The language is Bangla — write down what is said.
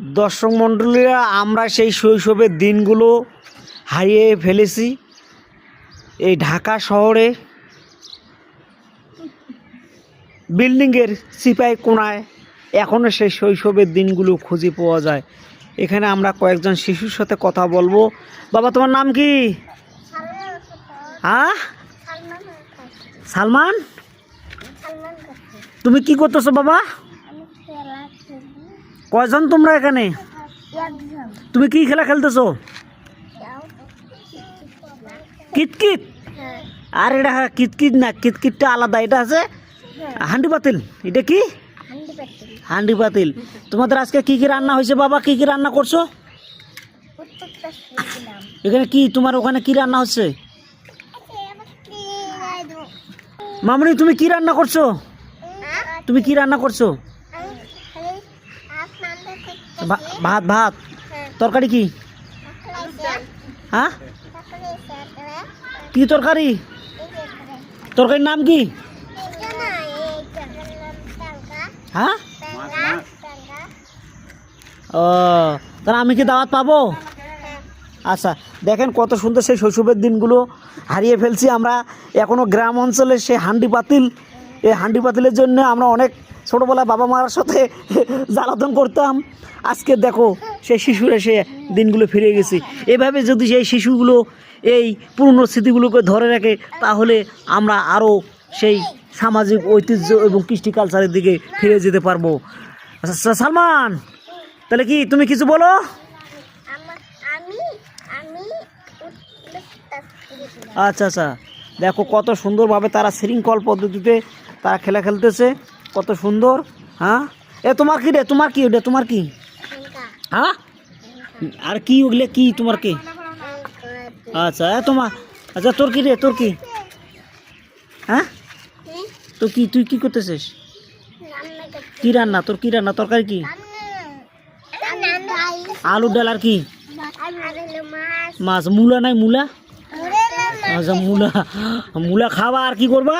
দর্শক মণ্ডলীরা, আমরা সেই শৈশবের দিনগুলো হারিয়ে ফেলেছি। এই ঢাকা শহরে বিল্ডিংয়ের চিপায় কোণায় এখনও সেই শৈশবের দিনগুলো খুঁজে পাওয়া যায়। এখানে আমরা কয়েকজন শিশুর সাথে কথা বলবো। বাবা, তোমার নাম কি? হ্যাঁ, সালমান। তুমি কি করতেছো বাবা? কয়জন তোমরা এখানে? তুমি কি খেলা খেলতেছো? কিতকিত। আর এটা কিতকিত না, কিতকিতটা আলাদা। এটা আছে হান্ডি পাতিল। এটা কি? হান্ডি পাতিল। তোমাদের আজকে কি কি রান্না হয়েছে বাবা? কি কি রান্না করছো এখানে? কি তোমার ওখানে কি রান্না হচ্ছে? মামনি, তুমি কি রান্না করছো? তুমি কি রান্না করছো? ভাত। ভাত তরকারি কি? হ্যাঁ, কি তরকারি? তরকারির নাম কি? হ্যাঁ, ও, তাহলে আমি কি দাওয়াত পাবো? আচ্ছা, দেখেন কত সুন্দর সেই শৈশবের দিনগুলো হারিয়ে ফেলছি আমরা। এখনও গ্রাম অঞ্চলে সেই হান্ডি পাতিল, এই হান্ডি পাতিলের জন্য আমরা অনেক ছোটোবেলায় বাবা মার সাথে জ্বালাতন করতাম। আজকে দেখো সেই শিশুরা সে দিনগুলো ফিরে গেছি। এভাবে যদি সেই শিশুগুলো এই পুরনো স্মৃতিগুলোকে ধরে রাখে, তাহলে আমরা আরও সেই সামাজিক ঐতিহ্য এবং কৃষ্টি কালচারের দিকে ফিরে যেতে পারবো। আচ্ছা সালমান, তাহলে কি তুমি কিছু বলো? আচ্ছা আচ্ছা, দেখো কত সুন্দরভাবে তারা শৃঙ্খল পদ্ধতিতে তারা খেলা খেলতেছে, কত সুন্দর। হ্যাঁ, এ তোমার কি রে? তোমার কি ওটা? তোমার কি? হ্যাঁ, আর কি ওগুলো কি? তোমার কি? আচ্ছা, তোমার, আচ্ছা তোর কি রে? তোর কি? হ্যাঁ, তো কি তুই কি করতেছিস? কি রান্না? তোর কি রান্না? তরকারি কি? আলু ডাল। আর কি? মাছ। মূলা নাই? মূলা? আচ্ছা, মূলা। মূলা খাবা আর কি করবা?